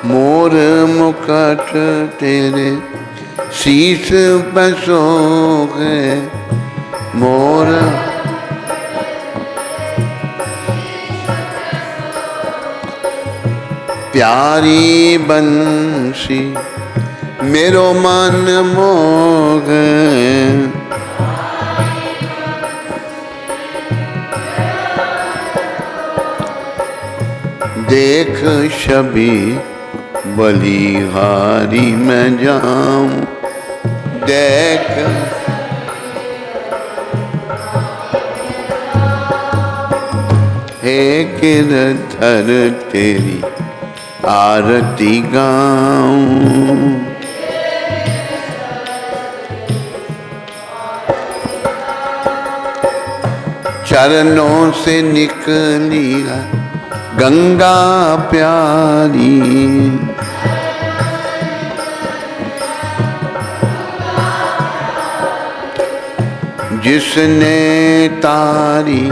मोर मुकुट तेरे शीश पर सोहे, मोर प्यारी बंसी मेरो मन मोहे, देख छवि बलिहारी मैं जाऊं, देख हे गिरधर तेरी आरती गाऊं, चरणों से निकली गंगा प्यारी, जिसने तारी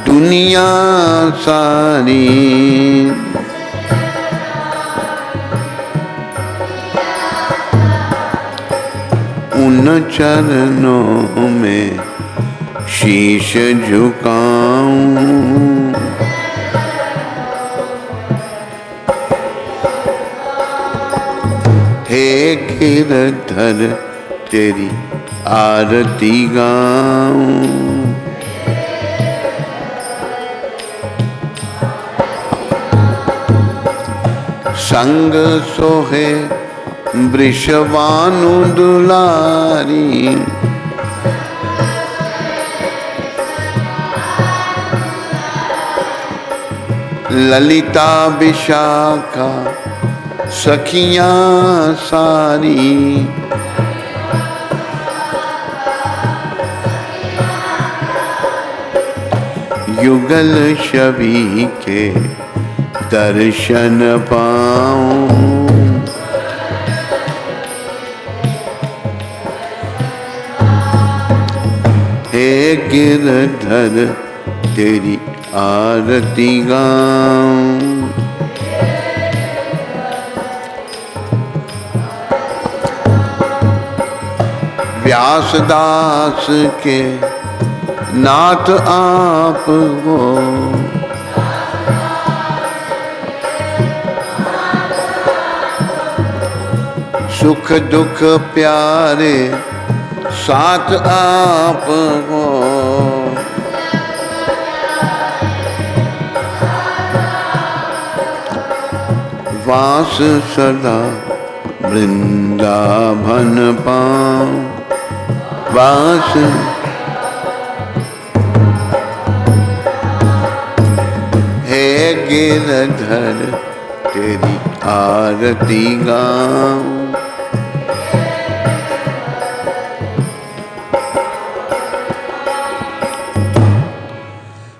दुनिया सारी, उन चरणों में शीश झुकाऊं, हे गिरधर तेरी आरती गाऊं, संग सोहे वृषभानु दुलारी, ललिता विशाखा सखियां सारी, युगल छवि के दर्शन पाऊं, हे गिरधर तेरी आरती गाऊं, व्यासदास के नाथ आप हो, सुख दुख प्यारे साथ आप हो, वास सदा वृंदावन पाऊं, वास हे गिरधर तेरी आरती गाऊं,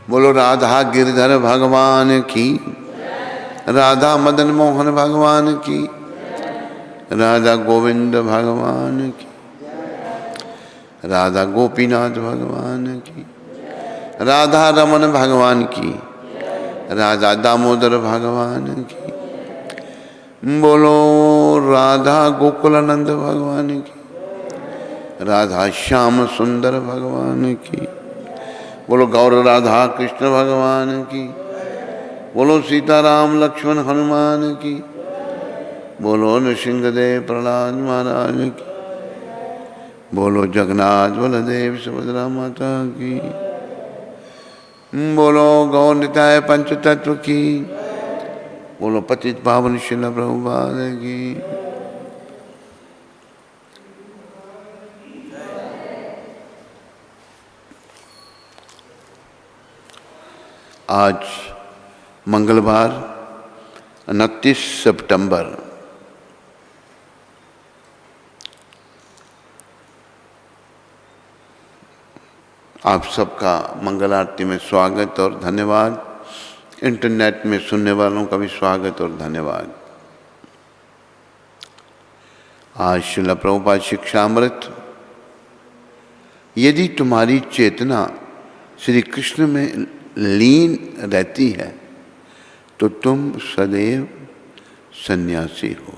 बोलो राधा गिरधर भगवान की, राधा मदन मोहन भगवान की, राधा गोविंद भगवान की, राधा गोपीनाथ भगवान की, राधा रमन भगवान की, राधा दामोदर भगवान की, बोलो राधा गोकुलानंद भगवान की, राधा श्याम सुंदर भगवान की, बोलो गौर राधा कृष्ण भगवान की, बोलो सीताराम लक्ष्मण हनुमान की, बोलो नृसिंहदेव प्रहलाद महाराज की, बोलो जगन्नाथ बलदेव सुभद्रा माता की, बोलो गौर निताय पंच तत्व की, बोलो पतित पावन शिल प्रभुपाद की। आज मंगलवार 29 सितंबर, आप सबका मंगल आरती में स्वागत और धन्यवाद। इंटरनेट में सुनने वालों का भी स्वागत और धन्यवाद। आज श्रील प्रभुपाद शिक्षामृत, यदि तुम्हारी चेतना श्री कृष्ण में लीन रहती है तो तुम सदैव सन्यासी हो।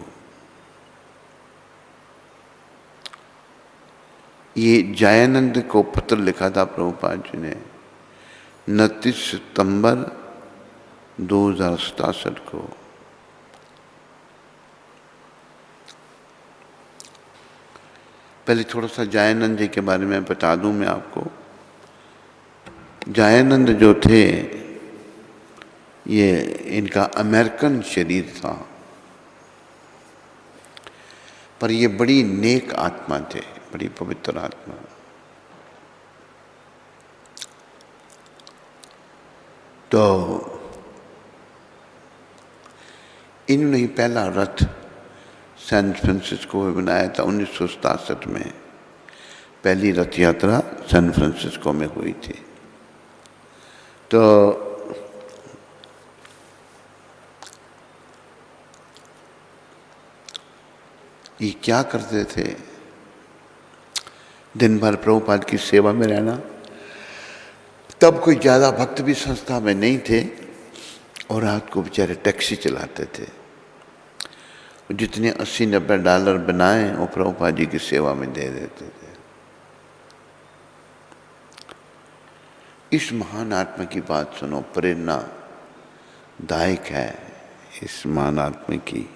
ये जयानंद को पत्र लिखा था प्रभुपाद जी ने 29 सितंबर 2067 को। पहले थोड़ा सा जयानंद जी के बारे में बता दूं मैं आपको। जयानंद जो थे ये इनका अमेरिकन शरीर था, पर ये बड़ी नेक आत्मा थे, बड़ी पवित्र आत्मा। तो इन्होंने ही पहला रथ सैन फ्रांसिस्को में बनाया था 1967 में। पहली रथ यात्रा सैन फ्रांसिस्को में हुई थी। तो ये क्या करते थे, दिन भर प्रभुपाद की सेवा में रहना। तब कोई ज़्यादा भक्त भी संस्था में नहीं थे और रात को बेचारे टैक्सी चलाते थे। जितने $80-90 बनाए वो प्रभुपाद जी की सेवा में दे देते थे। इस महान आत्मा की बात सुनो, प्रेरणा दायक है इस महान आत्मा की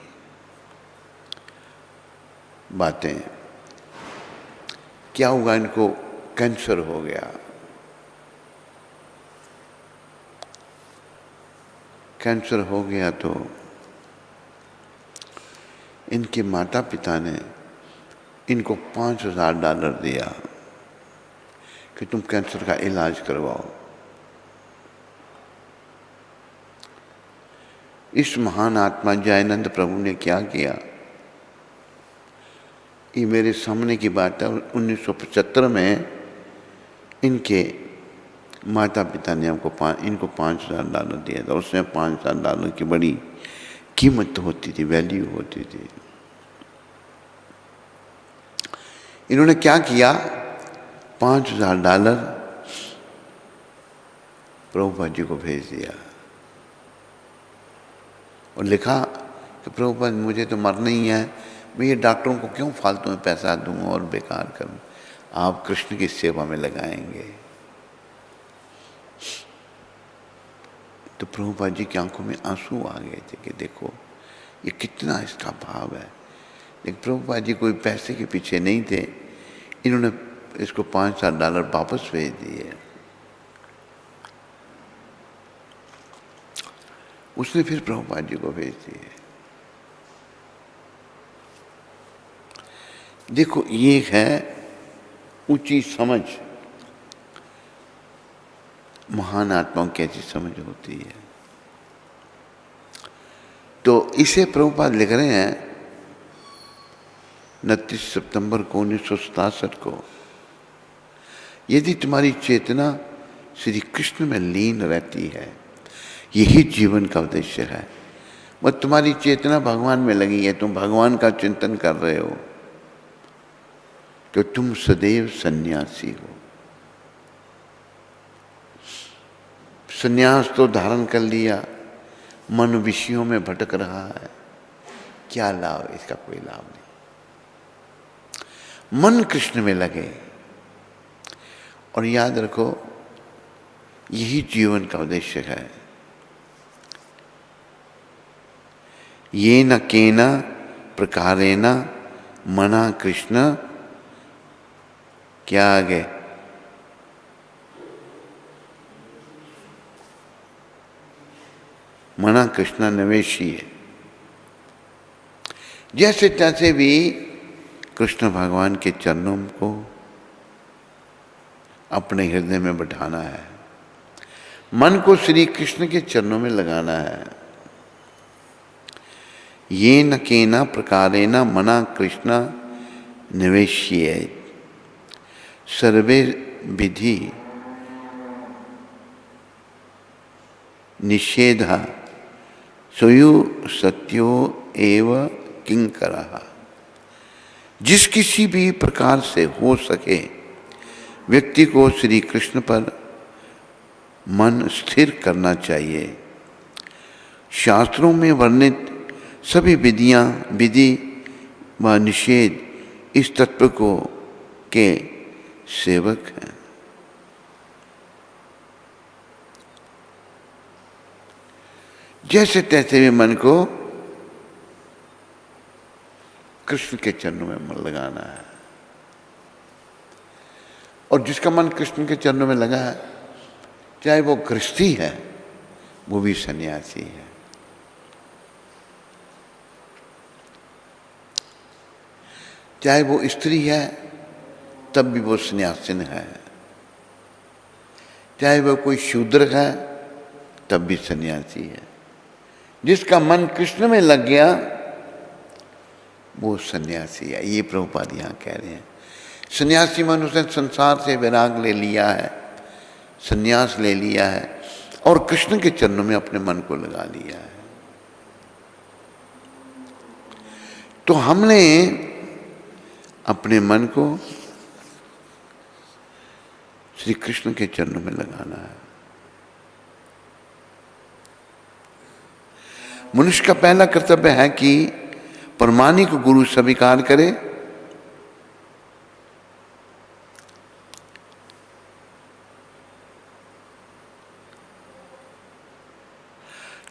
बातें। क्या हुआ, इनको कैंसर हो गया। कैंसर हो गया तो इनके माता पिता ने इनको $5000 दिया कि तुम कैंसर का इलाज करवाओ। इस महान आत्मा जयानंद प्रभु ने क्या किया, ये मेरे सामने की बात है। 1975 में इनके माता पिता ने इनको $5000 दिया था। उसमें $5000 की बड़ी कीमत होती थी, वैल्यू होती थी। इन्होंने क्या किया, $5000 प्रभुपाद जी को भेज दिया और लिखा कि प्रभुपाद मुझे तो मरना ही है, मैं ये डॉक्टरों को क्यों फालतू में पैसा दूँ और बेकार करूँ, आप कृष्ण की सेवा में लगाएंगे। तो प्रभुपाद जी की आंखों में आंसू आ गए थे कि देखो ये कितना इसका भाव है। लेकिन प्रभुपाद जी कोई पैसे के पीछे नहीं थे, इन्होंने इसको $5000 वापस भेज दिए। उसने फिर प्रभुपाद जी को भेज दिए। देखो ये है ऊंची समझ, महान आत्माओं की ऐसी समझ होती है। तो इसे प्रभुपाद लिख रहे हैं 29 सितंबर को 1967 को। यदि तुम्हारी चेतना श्री कृष्ण में लीन रहती है, यही जीवन का उद्देश्य है। वह तुम्हारी चेतना भगवान में लगी है, तुम भगवान का चिंतन कर रहे हो, तो तुम सदैव सन्यासी हो। सन्यास तो धारण कर लिया, मन विषयों में भटक रहा है, क्या लाभ, इसका कोई लाभ नहीं। मन कृष्ण में लगे और याद रखो यही जीवन का उद्देश्य है। ये न केना प्रकारेण मना कृष्ण, क्या आगे, मना कृष्ण निवेशी है। जैसे तैसे भी कृष्ण भगवान के चरणों को अपने हृदय में बैठाना है, मन को श्री कृष्ण के चरणों में लगाना है। ये न केना प्रकारेण मना कृष्ण निवेश्येत्, सर्वे विधि निषेध स्वयु सत्यो एव किंकरः। जिस किसी भी प्रकार से हो सके व्यक्ति को श्री कृष्ण पर मन स्थिर करना चाहिए। शास्त्रों में वर्णित सभी विधियां, विधि व निषेध इस तत्व को के सेवक हैं। जैसे तैसे भी मन को कृष्ण के चरणों में मन लगाना है। और जिसका मन कृष्ण के चरणों में लगा है, चाहे वो गृहस्थी है, वो भी सन्यासी है। चाहे वो स्त्री है, तब भी वो सन्यासिन है। चाहे वो कोई शूद्र है, तब भी सन्यासी है। जिसका मन कृष्ण में लग गया, वो सन्यासी है। ये प्रभुपाद यहाँ कह रहे हैं। सन्यासी मन उसने संसार से विराग ले लिया है, सन्यास ले लिया है और कृष्ण के चरणों में अपने मन को लगा लिया है। तो हमने अपने मन को श्री कृष्ण के चरणों में लगाना है। मनुष्य का पहला कर्तव्य है कि प्रमाणिक गुरु स्वीकार करे,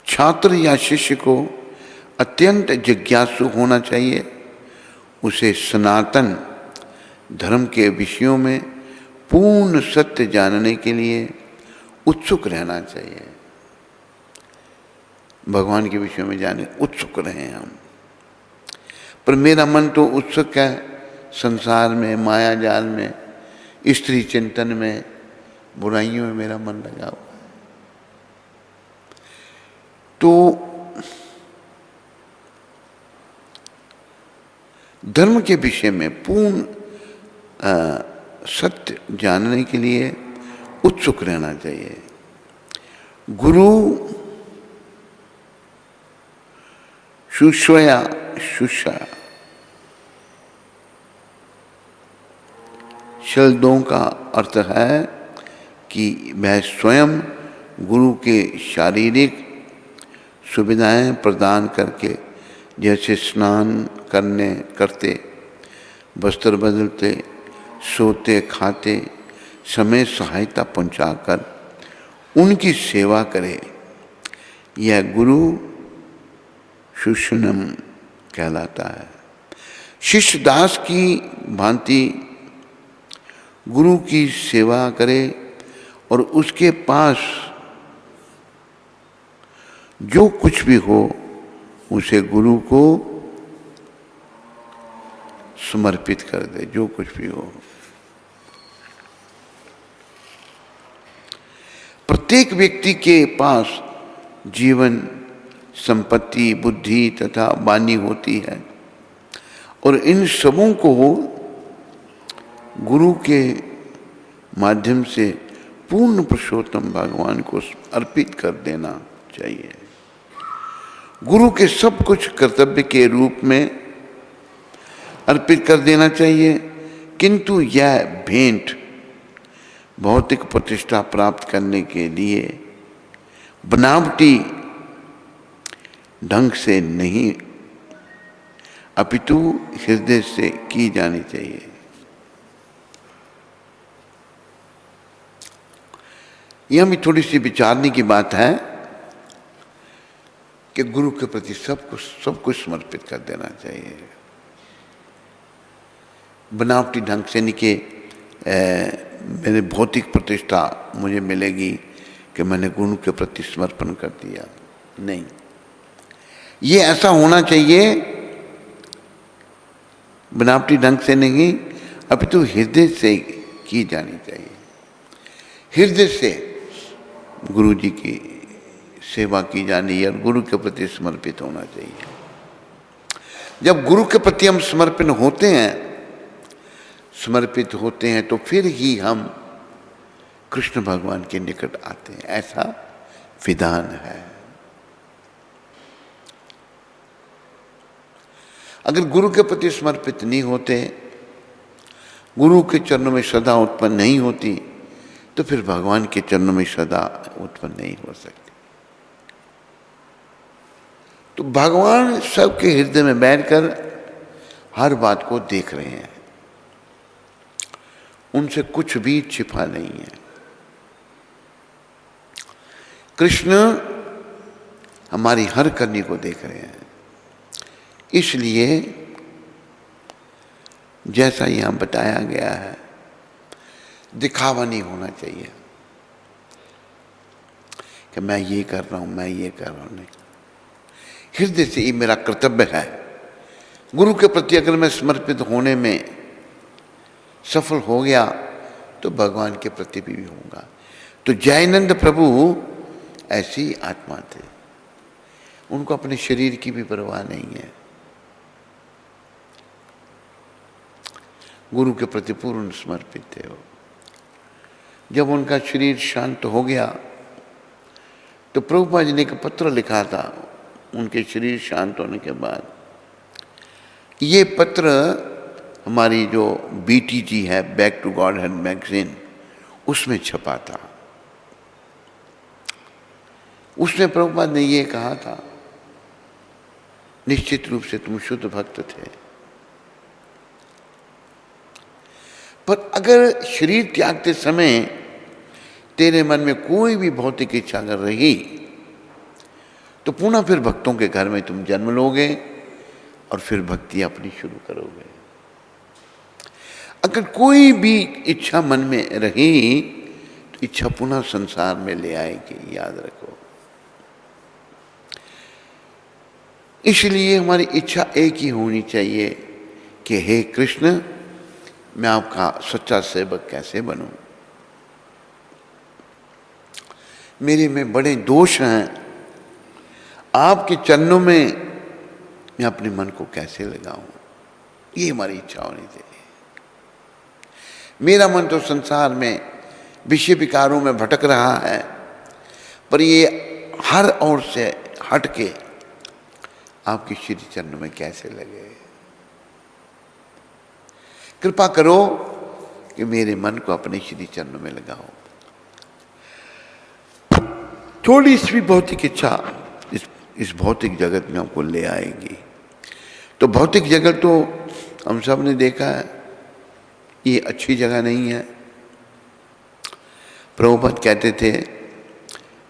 छात्र या शिष्य को अत्यंत जिज्ञासु होना चाहिए। उसे सनातन धर्म के विषयों में पूर्ण सत्य जानने के लिए उत्सुक रहना चाहिए। भगवान के विषय में जाने उत्सुक रहे हम। पर मेरा मन तो उत्सुक है संसार में, माया जाल में, स्त्री चिंतन में, बुराइयों में मेरा मन लगा हुआ। तो धर्म के विषय में पूर्ण सत्य जानने के लिए उत्सुक रहना चाहिए। गुरु शुश्वया शुष्या शब्दों का अर्थ है कि वह स्वयं गुरु के शारीरिक सुविधाएं प्रदान करके, जैसे स्नान करते, वस्त्र बदलते, सोते, खाते समय सहायता पहुंचाकर उनकी सेवा करे। यह गुरु शुष्णम कहलाता है। शिष्य दास की भांति गुरु की सेवा करे और उसके पास जो कुछ भी हो उसे गुरु को समर्पित कर दे। जो कुछ भी हो, प्रत्येक व्यक्ति के पास जीवन, संपत्ति, बुद्धि तथा वाणी होती है और इन सबों को गुरु के माध्यम से पूर्ण पुरुषोत्तम भगवान को अर्पित कर देना चाहिए। गुरु के सब कुछ कर्तव्य के रूप में अर्पित कर देना चाहिए, किंतु यह भेंट भौतिक प्रतिष्ठा प्राप्त करने के लिए बनावटी ढंग से नहीं, अपितु हृदय से की जानी चाहिए। यह भी थोड़ी सी विचारने की बात है कि गुरु के प्रति सब कुछ समर्पित कर देना चाहिए। बनावटी ढंग से नहीं कि मेरे भौतिक प्रतिष्ठा मुझे मिलेगी कि मैंने गुरु के प्रति समर्पण कर दिया। नहीं, ये ऐसा होना चाहिए बनावटी ढंग से नहीं, अपितु हृदय से की जानी चाहिए। हृदय से गुरु जी की सेवा की जानी और गुरु के प्रति समर्पित होना चाहिए। जब गुरु के प्रति हम समर्पित होते हैं तो फिर ही हम कृष्ण भगवान के निकट आते हैं, ऐसा विधान है। अगर गुरु के प्रति समर्पित नहीं होते, गुरु के चरणों में श्रद्धा उत्पन्न नहीं होती, तो फिर भगवान के चरणों में श्रद्धा उत्पन्न नहीं हो सकती। तो भगवान सबके हृदय में बैठकर हर बात को देख रहे हैं, उनसे कुछ भी छिपा नहीं है। कृष्ण हमारी हर करनी को देख रहे हैं, इसलिए जैसा यहां बताया गया है, दिखावा नहीं होना चाहिए कि मैं ये कर रहा हूं, मैं ये कर रहा हूं। नहीं, हृदय से ये मेरा कर्तव्य है। गुरु के प्रति अगर मैं समर्पित होने में सफल हो गया तो भगवान के प्रति भी होऊंगा। तो जयानंद प्रभु ऐसी आत्मा थे, उनको अपने शरीर की भी परवाह नहीं है, गुरु के प्रति पूर्ण समर्पित थे वो। जब उनका शरीर शांत हो गया तो प्रभुपाद जी ने एक पत्र लिखा था उनके शरीर शांत होने के बाद। ये पत्र हमारी जो BTG है, बैक टू गॉडहेड मैगजीन, उसमें छपा था। उसमें प्रभुपाद ने ये कहा था, निश्चित रूप से तुम शुद्ध भक्त थे, पर अगर शरीर त्यागते समय तेरे मन में कोई भी भौतिक इच्छा अगर रही तो पुनः फिर भक्तों के घर में तुम जन्म लोगे और फिर भक्ति अपनी शुरू करोगे। अगर कोई भी इच्छा मन में रही तो इच्छा पुनः संसार में ले आएगी, याद रखो। इसलिए हमारी इच्छा एक ही होनी चाहिए कि हे कृष्ण, मैं आपका सच्चा सेवक कैसे बनूं, मेरे में बड़े दोष हैं, आपके चरणों में मैं अपने मन को कैसे लगाऊं, ये हमारी इच्छा होनी चाहिए। मेरा मन तो संसार में विषय विकारों में भटक रहा है, पर ये हर ओर से हट के आपके श्री चरणों में कैसे लगे। कृपा करो कि मेरे मन को अपने श्री चरणों में लगाओ। थोड़ी सी भी भौतिक इच्छा इस भौतिक जगत में आपको ले आएगी। तो भौतिक जगत तो हम सब ने देखा है, ये अच्छी जगह नहीं है। प्रभुपाद कहते थे,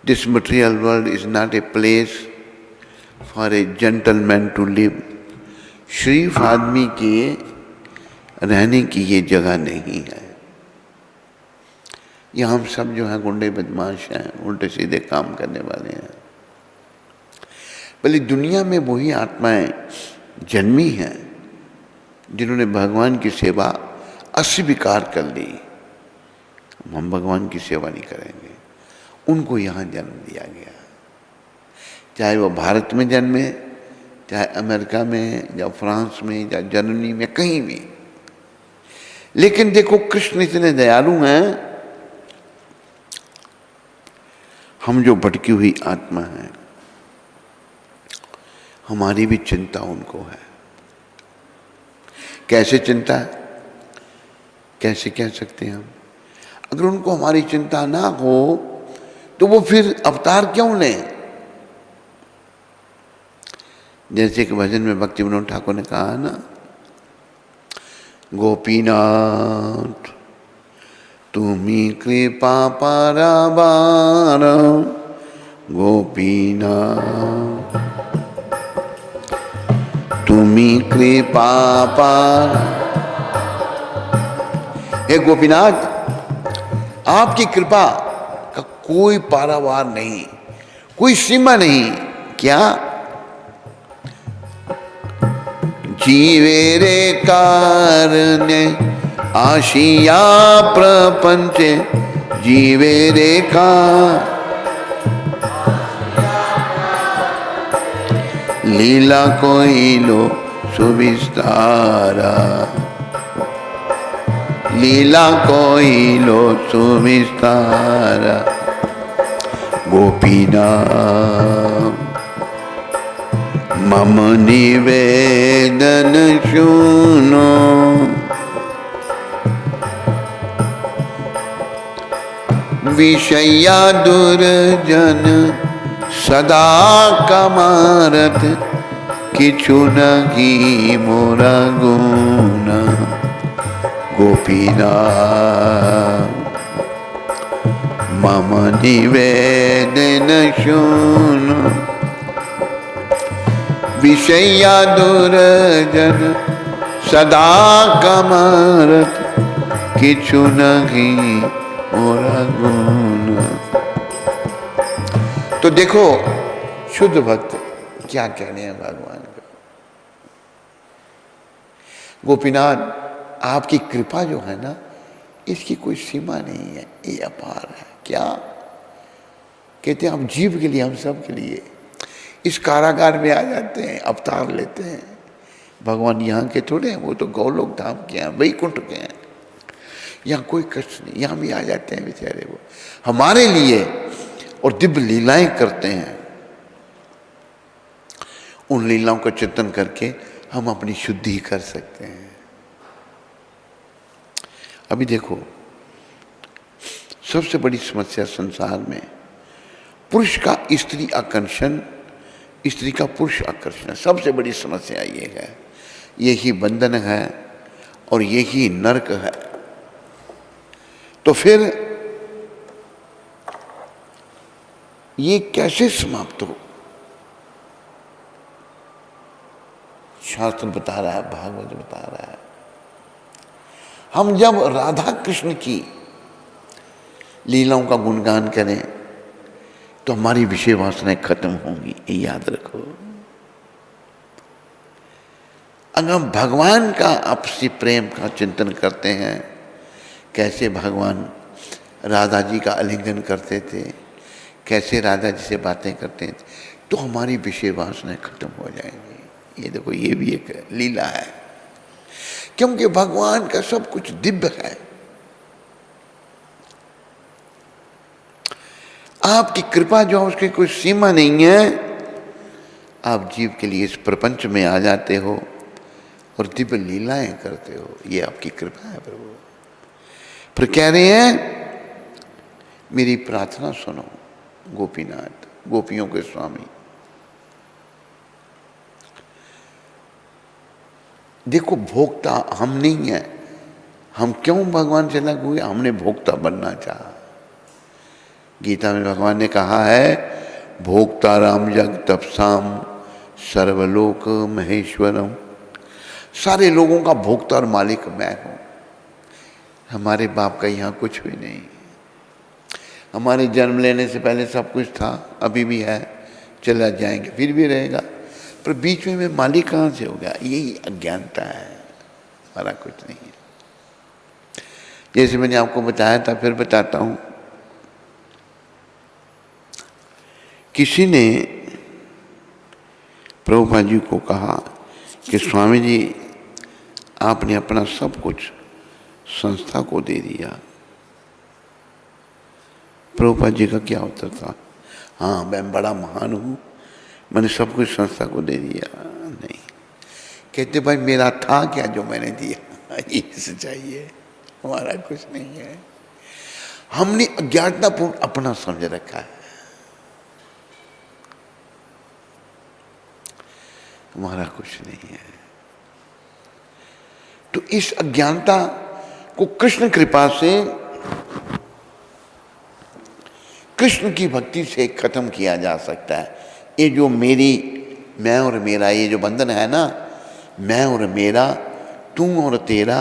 this material world is not a place for a gentleman to live. शरीफ आदमी के रहने की ये जगह नहीं है। ये हम सब जो हैं गुंडे बदमाश हैं, उल्टे सीधे काम करने वाले हैं। भले दुनिया में वही आत्माएं जन्मी हैं जिन्होंने भगवान की सेवा अस्वीकार कर ली। हम भगवान की सेवा नहीं करेंगे, उनको यहाँ जन्म दिया गया, चाहे वो भारत में जन्मे, चाहे अमेरिका में या फ्रांस में या जर्मनी में, कहीं भी। लेकिन देखो कृष्ण इतने दयालु हैं, हम जो भटकी हुई आत्मा है, हमारी भी चिंता उनको है। कैसे चिंता है, कैसे कह सकते हैं हम? अगर उनको हमारी चिंता ना हो तो वो फिर अवतार क्यों लें? जैसे कि भजन में भक्ति विनोद ठाकुर ने कहा ना, गोपीनाथ तुम्ही कृपा पारावार, गोपीनाथ तुम्ही कृपा पार। हे गोपीनाथ, आपकी कृपा का कोई पारावार नहीं, कोई सीमा नहीं। क्या? जीवे रे कारणे आशिया प्रपंच, जीवे रे का लीला कोई लो सुविस्तारा, लीला कोई लो सुविस्तारा। गोपीनाथ मम निवेदन सुनो, विषया दुर्जन सदा कमारत किछु नहीं मोरा गुण गोपीनाथ मम निवेदन सुन विषया दुर्जन सदा कमारत किछु नहीं मोरा गुण। तो देखो शुद्ध भक्त क्या कहने हैं भगवान को। गोपीनाथ आपकी कृपा जो है ना, इसकी कोई सीमा नहीं है, ये अपार है। क्या कहते हैं, आप जीव के लिए, हम सब के लिए इस कारागार में आ जाते हैं, अवतार लेते हैं। भगवान यहाँ के थोड़े हैं, वो तो गौलोक धाम के हैं, वैकुंठ के हैं। यहाँ कोई कष्ट नहीं, यहाँ भी आ जाते हैं बेचारे वो हमारे लिए, और दिव्य लीलाएं करते हैं। उन लीलाओं का चिंतन करके हम अपनी शुद्धि कर सकते हैं। अभी देखो, सबसे बड़ी समस्या संसार में पुरुष का स्त्री आकर्षण, स्त्री का पुरुष आकर्षण, सबसे बड़ी समस्या ये है। यही बंधन है और यही नरक है। तो फिर ये कैसे समाप्त हो? शास्त्र बता रहा है, भागवत बता रहा है। हम जब राधा कृष्ण की लीलाओं का गुणगान करें तो हमारी विषय वासनाएं खत्म होंगी, ये याद रखो। अगर हम भगवान का आपसी प्रेम का चिंतन करते हैं, कैसे भगवान राधा जी का आलिंगन करते थे, कैसे राधा जी से बातें करते थे, तो हमारी विषय वासनाएं खत्म हो जाएंगी। ये देखो, ये भी एक लीला है, क्योंकि भगवान का सब कुछ दिव्य है। आपकी कृपा जो है उसकी कोई सीमा नहीं है। आप जीव के लिए इस प्रपंच में आ जाते हो और दिव्य लीलाएं करते हो, ये आपकी कृपा है प्रभु। फिर कह रहे हैं, मेरी प्रार्थना सुनो गोपीनाथ, गोपियों के स्वामी। देखो, भोक्ता हम नहीं है। हम क्यों भगवान से लग हुए? हमने भोक्ता बनना चाहा। गीता में भगवान ने कहा है, भोक्ता राम जग तपसाम सर्वलोक महेश्वरम। सारे लोगों का भोक्ता और मालिक मैं हूं। हमारे बाप का यहाँ कुछ भी नहीं। हमारे जन्म लेने से पहले सब कुछ था, अभी भी है, चला जाएंगे, फिर भी रहेगा, पर बीच में मैं मालिक कहाँ से हो गया? यही अज्ञानता है, हमारा कुछ नहीं है। जैसे मैंने आपको बताया था, फिर बताता हूँ। किसी ने प्रभुपाद जी को कहा कि स्वामी जी, आपने अपना सब कुछ संस्था को दे दिया। प्रभुपाद जी का क्या उत्तर था? हाँ, मैं बड़ा महान हूँ, मैंने सब कुछ संस्था को दे दिया। नहीं, कहते भाई मेरा था क्या जो मैंने दिया? ये सच्चाई है, हमारा कुछ नहीं है। हमने अज्ञानतापूर्ण अपना समझ रखा है, हमारा कुछ नहीं है। तो इस अज्ञानता को कृष्ण कृपा से, कृष्ण की भक्ति से खत्म किया जा सकता है। ये जो मेरी, मैं और मेरा, ये जो बंधन है ना, मैं और मेरा, तू और तेरा,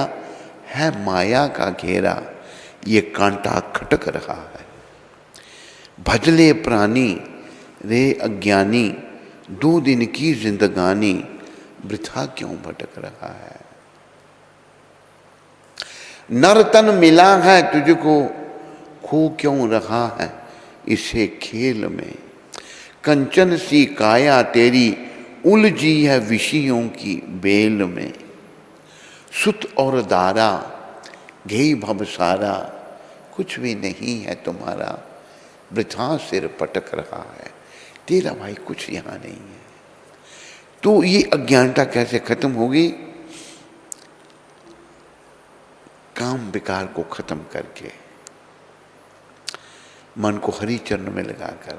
है माया का घेरा, ये कांटा खटक रहा है। भजले प्राणी रे अज्ञानी, 2 दिन की जिंदगानी, वृथा क्यों भटक रहा है। नरतन मिला है तुझको, खो क्यों रहा है इसे खेल में। कंचन सी काया तेरी, उलझी है विषयों की बेल में। सुत और दारा, घेई भव सारा, कुछ भी नहीं है तुम्हारा, वृथा सिर पटक रहा है। तेरा भाई कुछ यहाँ नहीं है। तो ये अज्ञानता कैसे खत्म होगी? काम विकार को खत्म करके, मन को हरि चरण में लगाकर,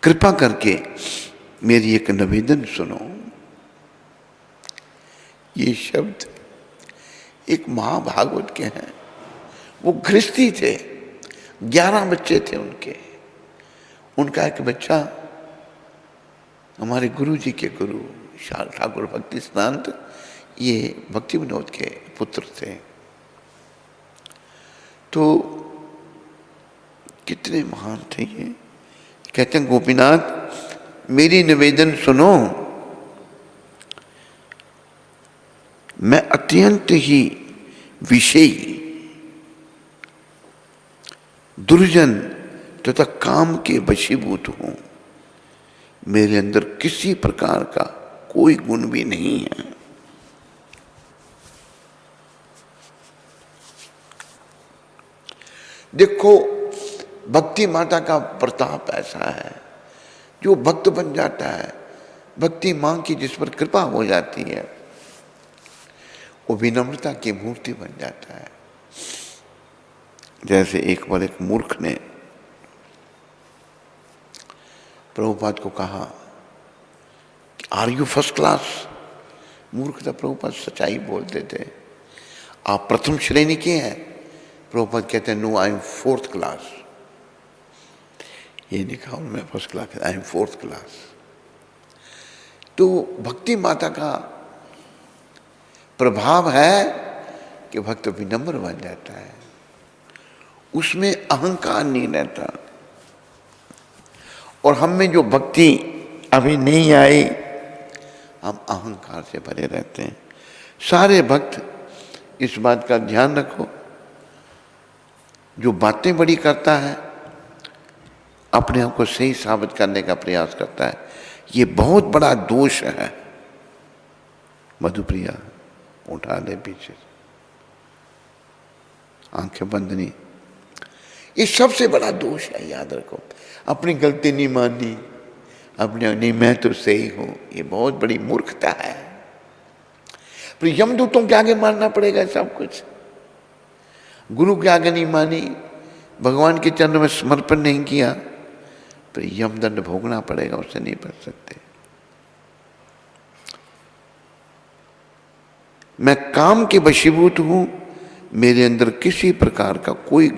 कृपा करके मेरी एक निवेदन सुनो। ये शब्द एक महाभागवत के हैं। वो गृहस्थी थे, 11 बच्चे थे उनके। उनका एक बच्चा हमारे गुरु जी के गुरु ठाकुर भक्ति सिद्धांत, ये भक्ति विनोद के पुत्र थे। तो कितने महान थे ये। कहते हैं गोपीनाथ मेरी निवेदन सुनो, मैं अत्यंत ही विषयी, दुर्जन तथा काम के वशीभूत हूं। मेरे अंदर किसी प्रकार का कोई गुण भी नहीं है। देखो, भक्ति माता का प्रताप ऐसा है, जो भक्त बन जाता है, भक्ति मां की जिस पर कृपा हो जाती है, वो विनम्रता की मूर्ति बन जाता है। जैसे एक बार एक मूर्ख ने प्रभुपाद को कहा, आर यू फर्स्ट क्लास? मूर्ख था प्रभुपाद, सच्चाई बोलते थे। आप प्रथम श्रेणी के हैं? प्रभुपाद कहते हैं no, I am 4th class. ये नहीं कहा मैं first class, I am 4th class. तो भक्ति माता का प्रभाव है कि भक्त विनम्र बन जाता है, उसमें अहंकार नहीं रहता। और हम में जो भक्ति अभी नहीं आई, हम अहंकार से भरे रहते हैं। सारे भक्त इस बात का ध्यान रखो, जो बातें बड़ी करता है, अपने आप को सही साबित करने का प्रयास करता है, ये बहुत बड़ा दोष है। मधुप्रिया उठा दे पीछे, आंखें बंद नहीं। ये सबसे बड़ा दोष है, याद रखो। अपनी गलती नहीं माननी, अपने नहीं मैं तो सही हूं, ये बहुत बड़ी मूर्खता है। पर यमदूतों के आगे मानना पड़ेगा सब कुछ। गुरु के आगे नहीं मानी, भगवान के चरणों में समर्पण नहीं किया, पर यमदंड भोगना पड़ेगा, उससे नहीं बच सकते। मैं काम के वशीभूत हूं, मेरे अंदर किसी प्रकार का कोई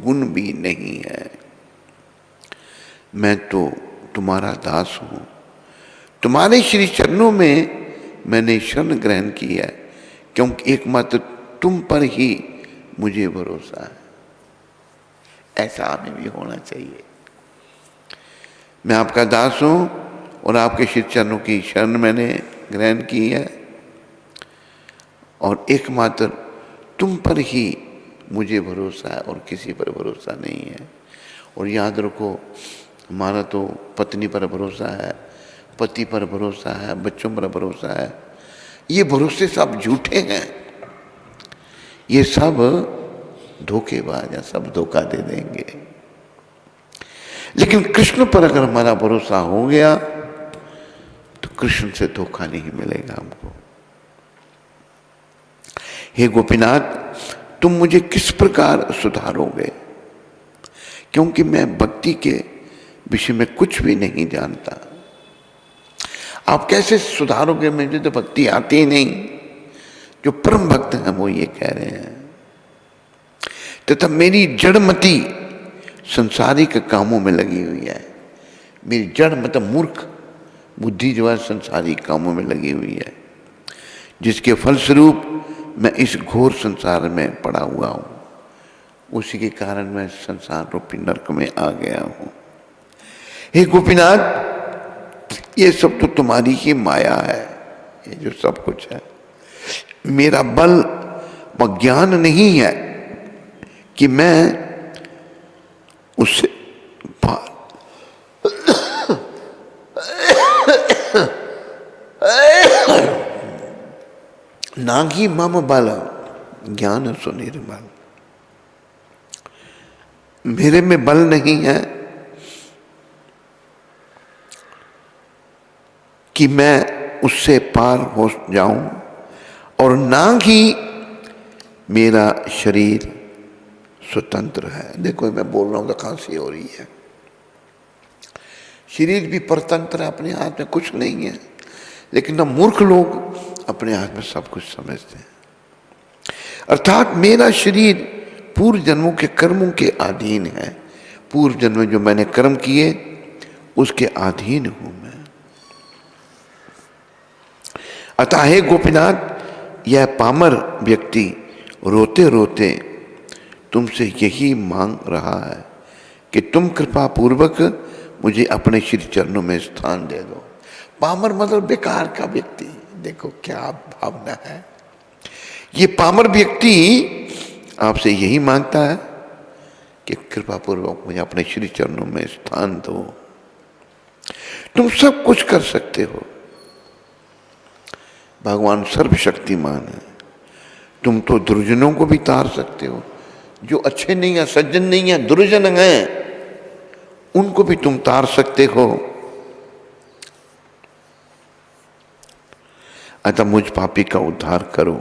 गुण भी नहीं है। मैं तो तुम्हारा दास हूं, तुम्हारे श्री चरणों में मैंने शरण ग्रहण की है, क्योंकि एकमात्र तुम पर ही मुझे भरोसा है। ऐसा हमें भी होना चाहिए। मैं आपका दास हूं और आपके श्री चरणों की शरण मैंने ग्रहण की है, और एकमात्र तुम पर ही मुझे भरोसा है और किसी पर भरोसा नहीं है। और याद रखो, हमारा तो पत्नी पर भरोसा है, पति पर भरोसा है, बच्चों पर भरोसा है। ये भरोसे सब झूठे हैं, ये सब धोखेबाज हैं, सब धोखा दे देंगे। लेकिन कृष्ण पर अगर हमारा भरोसा हो गया तो कृष्ण से धोखा नहीं मिलेगा हमको। हे गोपीनाथ, तुम मुझे किस प्रकार सुधारोगे, क्योंकि मैं भक्ति के विषय में कुछ भी नहीं जानता। आप कैसे सुधारोगे? मुझे तो भक्ति आती ही नहीं। जो परम भक्त हैं वो ये कह रहे हैं। तथा मेरी जड़मति संसारिक कामों में लगी हुई है। मेरी जड़ मतलब मूर्ख बुद्धि जो है संसारिक कामों में लगी हुई है, जिसके फलस्वरूप मैं इस घोर संसार में पड़ा हुआ हूं। उसी के कारण मैं संसार रूपी नरक में आ गया हूं। हे गोपीनाथ, ये सब तो तुम्हारी ही माया है, ये जो सब कुछ है। मेरा बल व ज्ञान नहीं है कि मैं उससे पार नागी मम बल ज्ञान सुनिर्मल। मेरे में बल नहीं है कि मैं उससे पार हो जाऊं, और ना ही मेरा शरीर स्वतंत्र है। देखो मैं बोल रहा हूं तो खांसी हो रही है। शरीर भी परतंत्र है, अपने हाथ में कुछ नहीं है, लेकिन ना मूर्ख लोग अपने हाथ में सब कुछ समझते हैं। अर्थात मेरा शरीर पूर्व जन्मों के कर्मों के अधीन है। पूर्व जन्म में जो मैंने कर्म किए उसके अधीन हूं मैं। अतः हे गोपीनाथ, यह पामर व्यक्ति रोते रोते तुमसे यही मांग रहा है कि तुम कृपा पूर्वक मुझे अपने श्री चरणों में स्थान दे दो। पामर मतलब बेकार का व्यक्ति। देखो क्या भावना है। ये पामर व्यक्ति आपसे यही मांगता है कि कृपा पूर्वक मुझे अपने श्री चरणों में स्थान दो। तुम सब कुछ कर सकते हो, भगवान सर्वशक्तिमान है। तुम तो दुर्जनों को भी तार सकते हो, जो अच्छे नहीं है, सज्जन नहीं है, दुर्जन हैं, उनको भी तुम तार सकते हो। अतः मुझ पापी का उद्धार करो,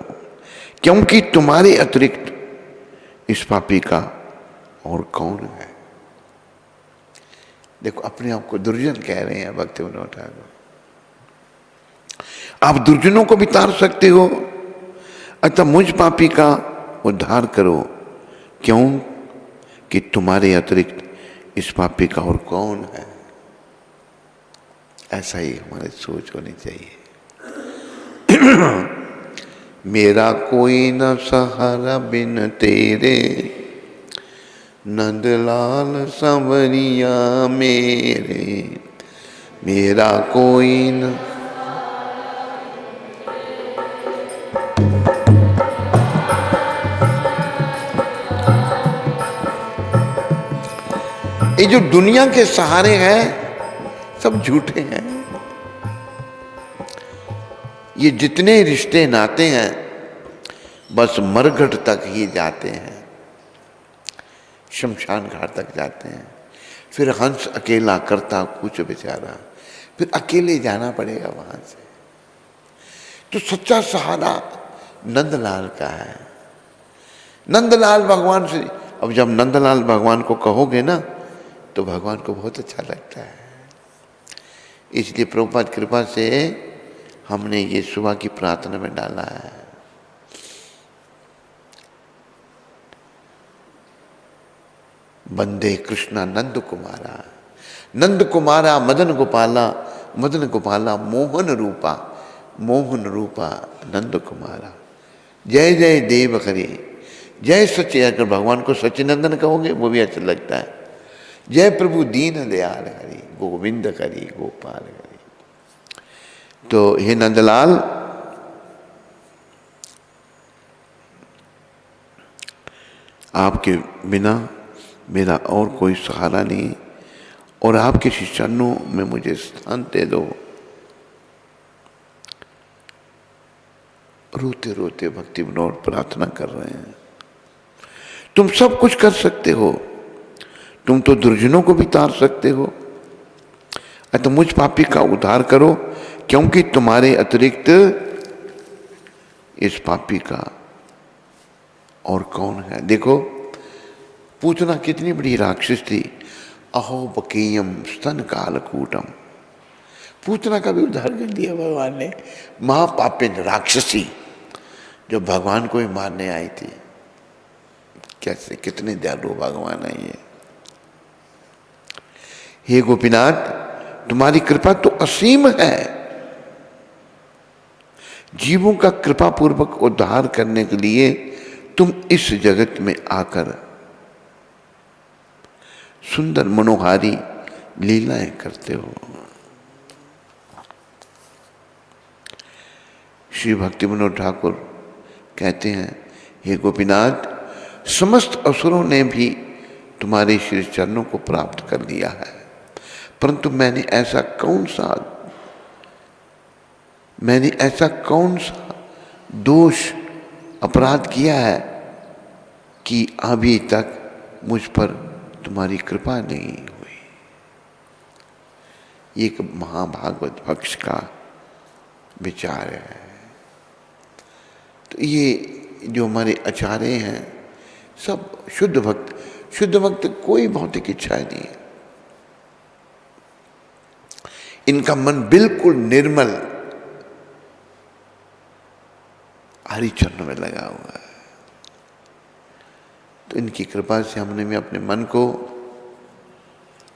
क्योंकि तुम्हारे अतिरिक्त इस पापी का और कौन है। देखो अपने आप को दुर्जन कह रहे हैं भक्तिविनोद ठाकुर। आप दुर्जनों को भी तार सकते हो, अतः मुझ पापी का उद्धार करो, क्यों कि तुम्हारे अतिरिक्त इस पापी का और कौन है। ऐसा ही हमारी सोच होनी चाहिए। मेरा कोई न सहारा बिन तेरे, नंदलाल संवरिया मेरे। मेरा कोई न ये जो दुनिया के सहारे हैं सब झूठे हैं। ये जितने रिश्ते नाते हैं बस मरघट तक ही जाते हैं, शमशान घाट तक जाते हैं। फिर हंस अकेला करता कुछ बेचारा, फिर अकेले जाना पड़ेगा वहां से। तो सच्चा सहारा नंदलाल का है। नंदलाल भगवान से, अब जब नंदलाल भगवान को कहोगे ना तो भगवान को बहुत अच्छा लगता है। इसलिए प्रभुपाद कृपा से हमने ये सुबह की प्रार्थना में डाला है। वंदे कृष्णा नंद कुमारा, नंद कुमारा मदन गोपाला, मदन गोपाला मोहन रूपा, मोहन रूपा नंद कुमारा। जय जय देव हरि, जय सच्चे। अगर भगवान को सच्चिनंदन कहोगे वो भी अच्छा लगता है। जय प्रभु दीन दयाल हरि, गोविंद हरि गोपाल हरि। तो हे नंदलाल, आपके बिना मेरा और कोई सहारा नहीं, और आपके चरणों में मुझे स्थान दे दो। रोते रोते भक्ति विनोद प्रार्थना कर रहे हैं। तुम सब कुछ कर सकते हो, तुम तो दुर्जनों को भी तार सकते हो। अतः मुझ पापी का उद्धार करो, क्योंकि तुम्हारे अतिरिक्त इस पापी का और कौन है। देखो पूतना कितनी बड़ी राक्षस थी। अहो बकीयम स्तन कालकूटम, पूतना का भी उद्धार कर दिया भगवान ने। महापापिन राक्षसी जो भगवान को ही मारने आई थी। कैसे, कितने दयालु भगवान है ये। हे गोपीनाथ, तुम्हारी कृपा तो असीम है। जीवों का कृपा पूर्वक उद्धार करने के लिए तुम इस जगत में आकर सुंदर मनोहारी लीलाएं करते हो। श्री भक्ति विनोद ठाकुर कहते हैं, हे गोपीनाथ, समस्त असुरों ने भी तुम्हारे श्री चरणों को प्राप्त कर लिया है, परंतु मैंने ऐसा कौन सा दोष अपराध किया है कि अभी तक मुझ पर तुम्हारी कृपा नहीं हुई। एक महाभागवत पक्ष का विचार है। तो ये जो हमारे आचार्य हैं सब शुद्ध भक्त। शुद्ध भक्त कोई भौतिक इच्छा नहीं है। इनका मन बिल्कुल निर्मल हरि चरणों में लगा हुआ है। तो इनकी कृपा से हमने भी अपने मन को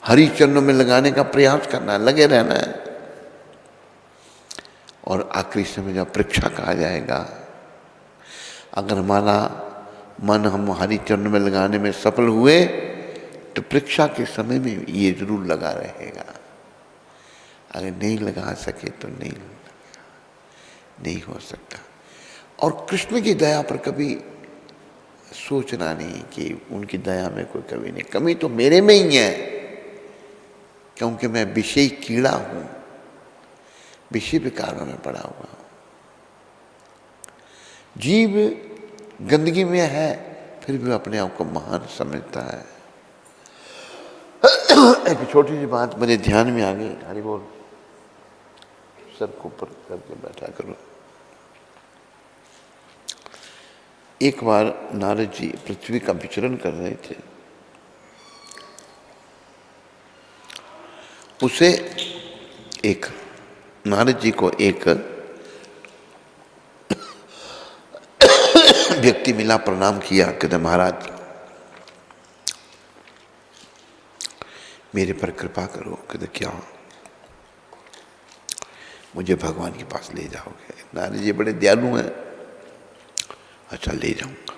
हरि चरणों में लगाने का प्रयास करना है, लगे रहना है। और आखिरी समय जब परीक्षा कहा जाएगा, अगर हमारा मन हम हरि चरणों में लगाने में सफल हुए तो परीक्षा के समय में ये जरूर लगा रहेगा। अगर नहीं लगा सके तो नहीं हो सकता। और कृष्ण की दया पर कभी सोचना नहीं कि उनकी दया में कोई कमी नहीं, कमी तो मेरे में ही है, क्योंकि मैं विषय कीड़ा हूं, विषय विकारों में पड़ा हुआ हूं। जीव गंदगी में है, फिर भी अपने आप को महान समझता है। एक छोटी सी बात मुझे ध्यान में आ गई, हरि बोल, सर को ऊपर करके बैठा करो। एक बार नारद जी पृथ्वी का विचरण कर रहे थे, उसे एक नारद जी को एक व्यक्ति मिला, प्रणाम किया, कहते महाराज मेरे पर कृपा करो। कहते क्या? मुझे भगवान के पास ले जाओगे? नारद जी बड़े दयालु हैं। अच्छा ले जाऊंगा।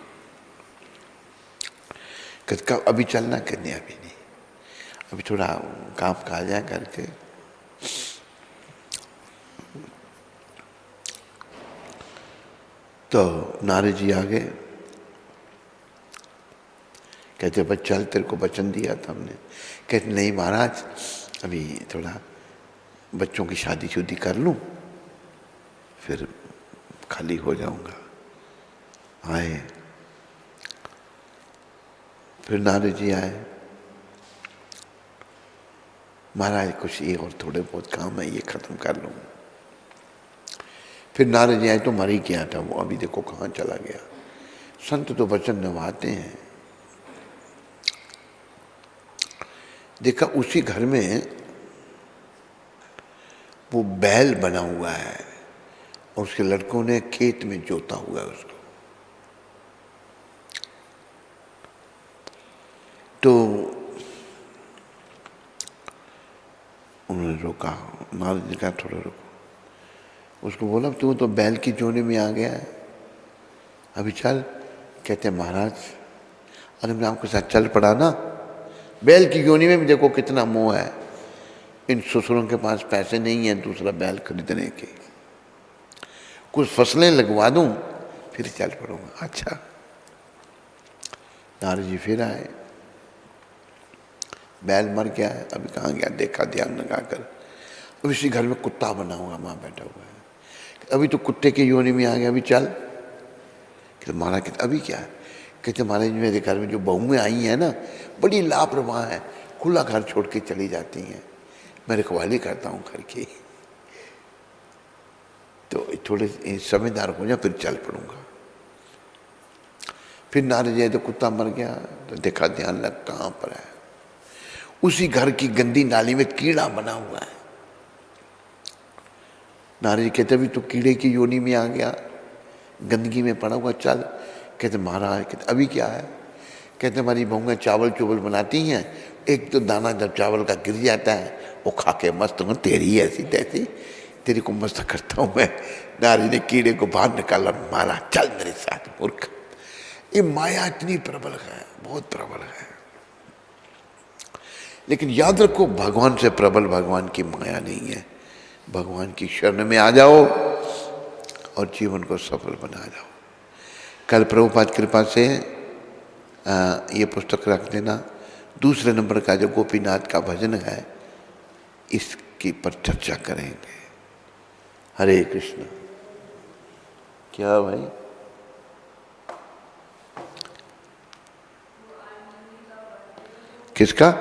कहते कब? अभी चलना? कहते अभी नहीं, अभी थोड़ा काम कहा जाए करके। तो नारद जी आ गए। कहते बस चल, तेरे को वचन दिया था हमने। कहते नहीं महाराज, अभी थोड़ा बच्चों की शादी शुदी कर लूं, फिर खाली हो जाऊंगा। आए, फिर नारद जी आए। महाराज कुछ ये और थोड़े बहुत काम है, ये खत्म कर लूँ। फिर नारद जी आए तो मर ही गया था वो, अभी देखो कहाँ चला गया। संत तो वचन निभाते हैं। देखा उसी घर में वो बैल बना हुआ है और उसके लड़कों ने खेत में जोता हुआ है उसको। तो उन्होंने रोका, नारद जी कहा थोड़ा रुको। उसको बोला तू तो बैल की जोनी में आ गया है, अभी चल। कहते महाराज अगर मैं आपके साथ चल पड़ा ना, बैल की योनि में भी देखो कितना मोह है। इन ससुरों के पास पैसे नहीं है दूसरा बैल खरीदने के, कुछ फसलें लगवा दूं फिर चल पड़ूंगा। अच्छा, नारद जी फिर आए, बैल मर गया है, अभी कहाँ गया देखा ध्यान लगाकर, अब इसी घर में कुत्ता बना हुआ वहां बैठा हुआ है। अभी तो कुत्ते की योनि में आ गया, अभी चल। कहते महाराज, कहते अभी क्या है? कहते महाराज मेरे घर में जो बहुएं आई हैं ना, बड़ी लापरवाह है, खुला घर छोड़ के चली जाती हैं, मैं रखवाली करता हूँ घर की, तो थोड़े समझदार हो जाए फिर चल पड़ूंगा। फिर नारद जी तो कुत्ता मर गया, तो देखा ध्यान लग कहाँ पर है, उसी घर की गंदी नाली में कीड़ा बना हुआ है। नारद जी कहते अभी तो कीड़े की योनि में आ गया, गंदगी में पड़ा हुआ, चल। कहते महाराज, कहते अभी क्या है? कहते हमारी बहुएं चावल चुवल बनाती हैं, एक तो दाना जब चावल का गिर जाता है वो खा के मस्त हूँ, तेरी ऐसी तैसी, तेरी को मस्त करता हूँ मैं। नारद ने कीड़े को बाहर निकाला, मारा, चल मेरे साथ मूर्ख। ये माया इतनी प्रबल है, बहुत प्रबल है। लेकिन याद रखो भगवान से प्रबल भगवान की माया नहीं है। भगवान की शरण में आ जाओ और जीवन को सफल बना जाओ। कल प्रभुपाद कृपा से ये पुस्तक रख देना। दूसरे नंबर का जो गोपीनाथ का भजन है इसकी पर चर्चा करेंगे। हरे कृष्ण। क्या भाई? किसका?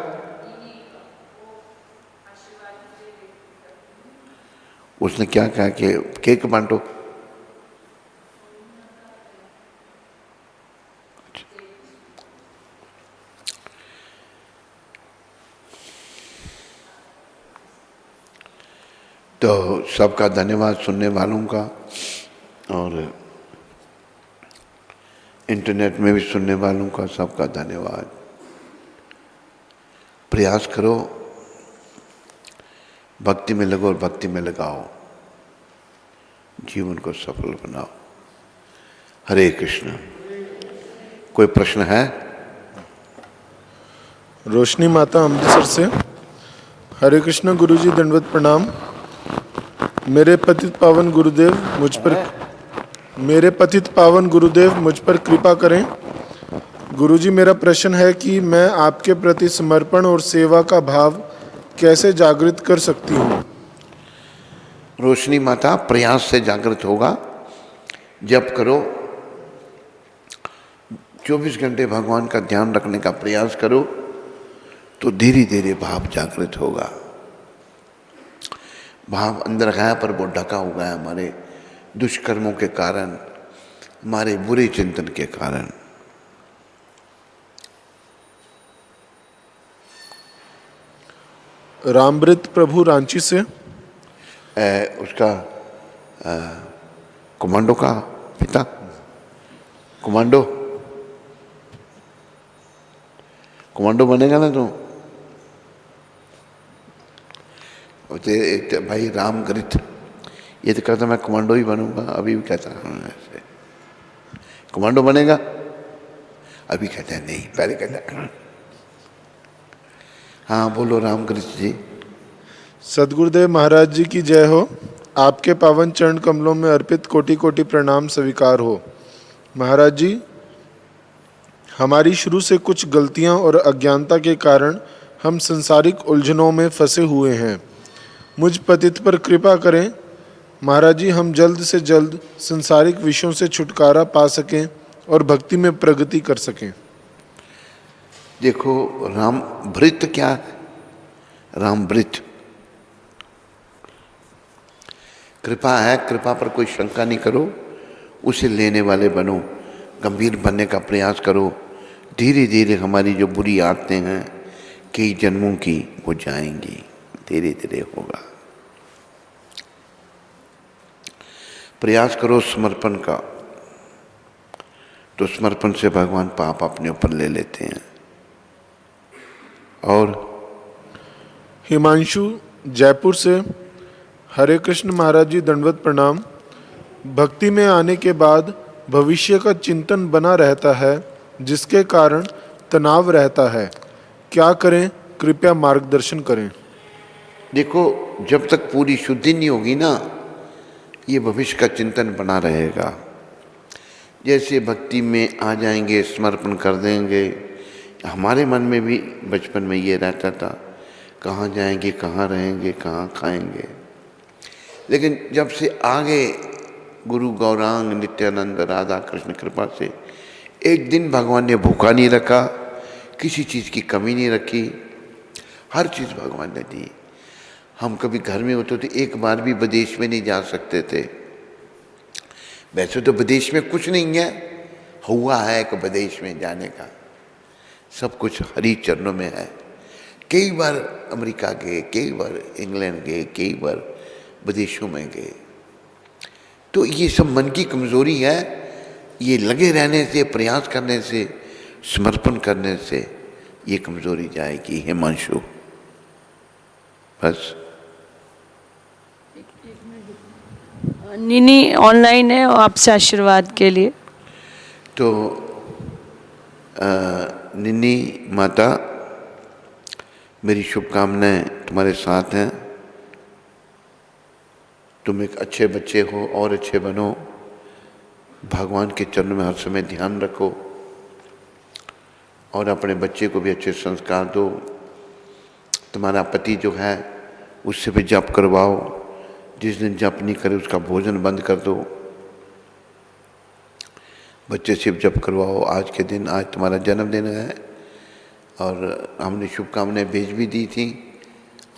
उसने क्या कहा कि केक बांटो? तो सबका धन्यवाद सुनने वालों का, और इंटरनेट में भी सुनने वालों का सबका धन्यवाद। प्रयास करो, भक्ति में लगो और भक्ति में लगाओ, जीवन को सफल बनाओ। हरे कृष्ण। कोई प्रश्न है? रोशनी माता अमृतसर से। हरे कृष्ण गुरुजी, दंडवत प्रणाम। मेरे पतित पावन गुरुदेव मुझ पर कृपा करें। गुरुजी, मेरा प्रश्न है कि मैं आपके प्रति समर्पण और सेवा का भाव कैसे जागृत कर सकती हूँ? रोशनी माता, प्रयास से जागृत होगा। जप करो, 24 घंटे भगवान का ध्यान रखने का प्रयास करो, तो धीरे धीरे भाव जागृत होगा। भाव अंदर गया पर वो ढका हुआ है हमारे दुष्कर्मों के कारण, हमारे बुरे चिंतन के कारण। रामवृत प्रभु रांची से। उसका कमांडो का पिता, कमांडो बनेगा ना तू? भाई रामगृत, ये तो कहता मैं कमांडो ही बनूंगा, अभी भी कहता ऐसे कमांडो बनेगा, अभी कहता है नहीं, पहले कहता है। हाँ बोलो रामकृष्ण जी। सदगुरुदेव महाराज जी की जय हो। आपके पावन चरण कमलों में अर्पित कोटि कोटि प्रणाम स्वीकार हो। महाराज जी, हमारी शुरू से कुछ गलतियां और अज्ञानता के कारण हम संसारिक उलझनों में फंसे हुए हैं। मुझ पतित पर कृपा करें। महाराज जी, हम जल्द से जल्द संसारिक विषयों से छुटकारा पा सकें और भक्ति में प्रगति कर सकें। देखो, रामभृत क्या है? रामभृत कृपा है। कृपा पर कोई शंका नहीं करो, उसे लेने वाले बनो, गंभीर बनने का प्रयास करो। धीरे धीरे हमारी जो बुरी आदतें हैं कई जन्मों की, वो जाएंगी, धीरे धीरे होगा। प्रयास करो समर्पण का, तो समर्पण से भगवान पाप अपने ऊपर ले लेते हैं। और हिमांशु जयपुर से। हरे कृष्ण महाराज जी, दंडवत प्रणाम। भक्ति में आने के बाद भविष्य का चिंतन बना रहता है, जिसके कारण तनाव रहता है। क्या करें? कृपया मार्गदर्शन करें। देखो, जब तक पूरी शुद्धि नहीं होगी ना, ये भविष्य का चिंतन बना रहेगा। जैसे भक्ति में आ जाएंगे, समर्पण कर देंगे, हमारे मन में भी बचपन में ये रहता था, कहाँ जाएंगे, कहाँ रहेंगे, कहाँ खाएंगे। लेकिन जब से आगे गुरु गौरांग, नित्यानंद, राधा कृष्ण कृपा से एक दिन भगवान ने भूखा नहीं रखा, किसी चीज़ की कमी नहीं रखी, हर चीज़ भगवान ने दी। हम कभी घर में होते थे, एक बार भी विदेश में नहीं जा सकते थे। वैसे तो विदेश में कुछ नहीं है, हुआ है कि विदेश में जाने का, सब कुछ हरि चरणों में है। कई बार अमेरिका गए, कई बार इंग्लैंड गए, कई बार विदेशों में गए। तो ये सब मन की कमज़ोरी है। ये लगे रहने से, प्रयास करने से, समर्पण करने से ये कमज़ोरी जाएगी। हिमांशु, बस। निनी ऑनलाइन है आपसे आशीर्वाद के लिए। तो निनी माता, मेरी शुभकामनाएं तुम्हारे साथ हैं। तुम एक अच्छे बच्चे हो और अच्छे बनो। भगवान के चरणों में हर समय ध्यान रखो और अपने बच्चे को भी अच्छे संस्कार दो। तुम्हारा पति जो है उससे भी जप करवाओ, जिस दिन जप नहीं करे उसका भोजन बंद कर दो। बच्चे से जप करवाओ। आज के दिन, आज तुम्हारा जन्मदिन है और हमने शुभकामनाएं भेज भी दी थी,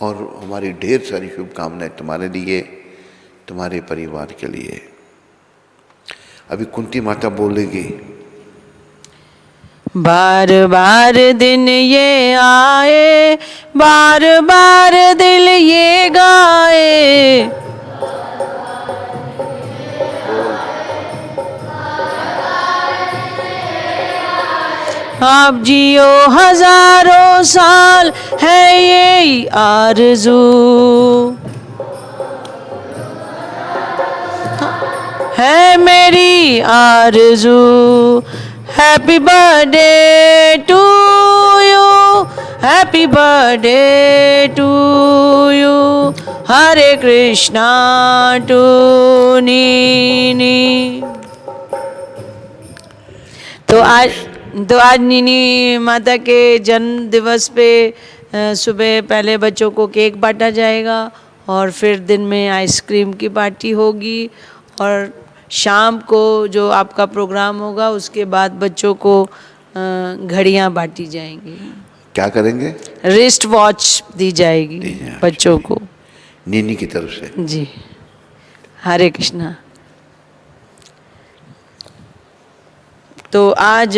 और हमारी ढेर सारी शुभकामनाएं तुम्हारे लिए, तुम्हारे परिवार के लिए। अभी कुंती माता बोलेगी। बार बार दिन ये आए, बार बार दिल ये गाए, आप जियो हजारों साल, है यही आरज़ू, है मेरी आरज़ू। Happy birthday to you, happy birthday to you, Hare Krishna to Nini. तो आज नीनी माता के जन्म दिवस पे सुबह पहले बच्चों को केक बांटा जाएगा और फिर दिन में आइसक्रीम की पार्टी होगी और शाम को जो आपका प्रोग्राम होगा उसके बाद बच्चों को घड़ियाँ बांटी जाएंगी। क्या करेंगे? रिस्ट वॉच दी जाएगी बच्चों को नीनी की तरफ से। जी, हरे कृष्णा। तो आज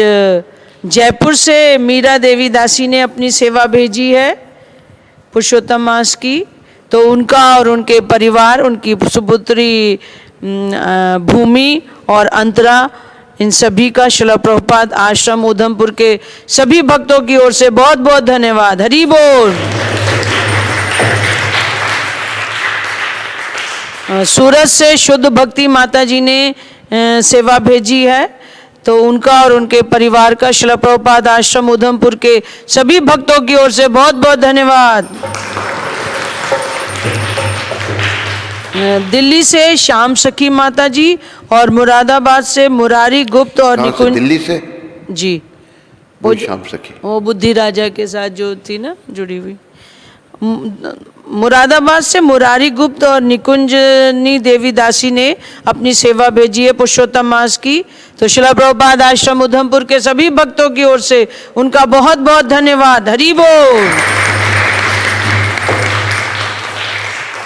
जयपुर से मीरा देवी दासी ने अपनी सेवा भेजी है पुरुषोत्तम मास की। तो उनका और उनके परिवार, उनकी सुपुत्री भूमि और अंतरा, इन सभी का श्रील प्रभुपाद आश्रम उधमपुर के सभी भक्तों की ओर से बहुत बहुत धन्यवाद। हरि बोल। सूरत से शुद्ध भक्ति माता जी ने सेवा भेजी है। तो उनका और उनके परिवार का श्रील प्रभुपाद आश्रम उधमपुर के सभी भक्तों की ओर से बहुत बहुत धन्यवाद। दिल्ली से श्याम सखी माता जी और मुरादाबाद से मुरारी गुप्त और निकुंज। दिल्ली से जी, वो श्याम सखी, वो बुद्धि राजा के साथ जो थी ना जुड़ी हुई। मुरादाबाद से मुरारी गुप्त और निकुंजनी देवी दासी ने अपनी सेवा भेजी है पुरुषोत्तम मास की। तो श्रील प्रभुपाद आश्रम उधमपुर के सभी भक्तों की ओर से उनका बहुत बहुत धन्यवाद। हरि बोल।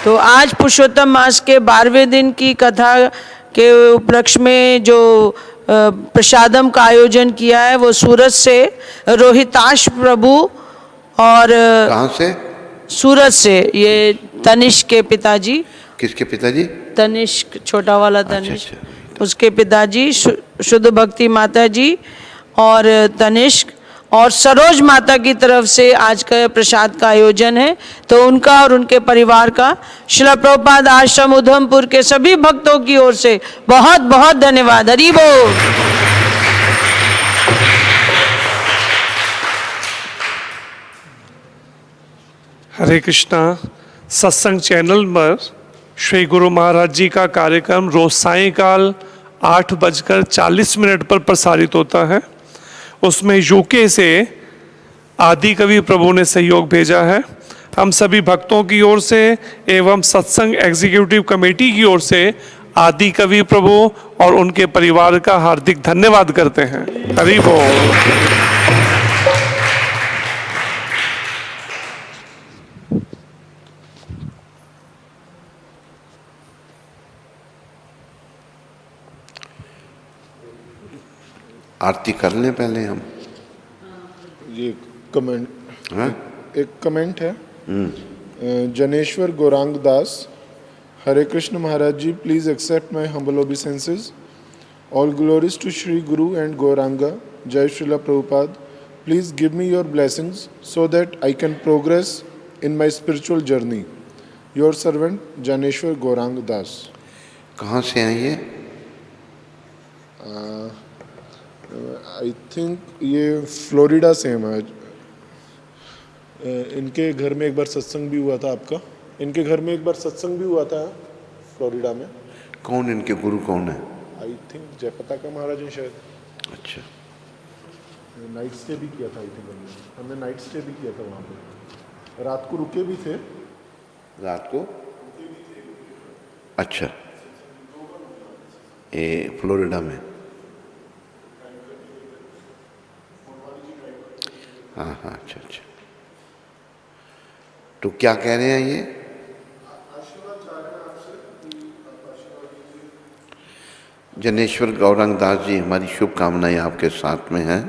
तो आज पुरुषोत्तम मास के 12वें दिन की कथा के उपलक्ष्य में जो प्रसादम का आयोजन किया है वो सूरत से रोहिताश प्रभु और कहाँ से? सूरत से ये तनिष्क के पिताजी। किसके पिताजी? तनिष्क, छोटा वाला तनिष्क। अच्छा। उसके पिताजी शुद्ध भक्ति माता जी और तनिष्क और सरोज माता की तरफ से आज का प्रसाद का आयोजन है। तो उनका और उनके परिवार का श्रील प्रभुपाद आश्रम उधमपुर के सभी भक्तों की ओर से बहुत बहुत धन्यवाद। हरि बोल। हरे कृष्णा। सत्संग चैनल पर श्री गुरु महाराज जी का कार्यक्रम रोज सायंकाल 8:40 पर प्रसारित होता है। उसमें यूके से आदि कवि प्रभु ने सहयोग भेजा है। हम सभी भक्तों की ओर से एवं सत्संग एग्जीक्यूटिव कमेटी की ओर से आदि कवि प्रभु और उनके परिवार का हार्दिक धन्यवाद करते हैं। हरि बोल। आरती कर लें पहले हम। ये कमेंट, हाँ? एक कमेंट है Janeshwar Gaurang Das. Hare Krishna Maharaj ji, please accept my humble obeisances. All glories to Shri Guru and Gauranga. जय Srila Prabhupada. Please give me your blessings so that I can progress in my spiritual journey. Your servant Janeshwar Gaurang Das. कहाँ से आए ये? आई थिंक ये फ्लोरिडा से है। इनके घर में एक बार सत्संग भी हुआ था आपका। इनके घर में एक बार सत्संग भी हुआ था फ्लोरिडा में। कौन इनके गुरु कौन है? आई थिंक जयपता का महाराज है शायद। अच्छा। नाइट स्टे भी किया था आई थिंक हमने नाइट स्टे भी किया था वहाँ पे। रात को रुके भी थे। रात को? अच्छा, ये फ्लोरिडा में। हाँ हाँ, अच्छा अच्छा। तो क्या कह रहे हैं ये? जनेश्वर गौरांग दास जी, हमारी शुभकामनाएं आपके साथ में हैं।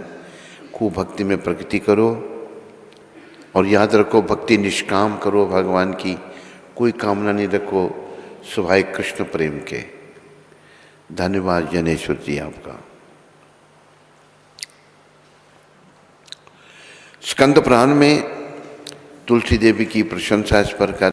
खूब भक्ति में प्रगति करो और याद रखो, भक्ति निष्काम करो भगवान की, कोई कामना नहीं रखो सिवाय कृष्ण प्रेम के। धन्यवाद जनेश्वर जी आपका। स्कंद पुराण में तुलसी देवी की प्रशंसा इस पर कर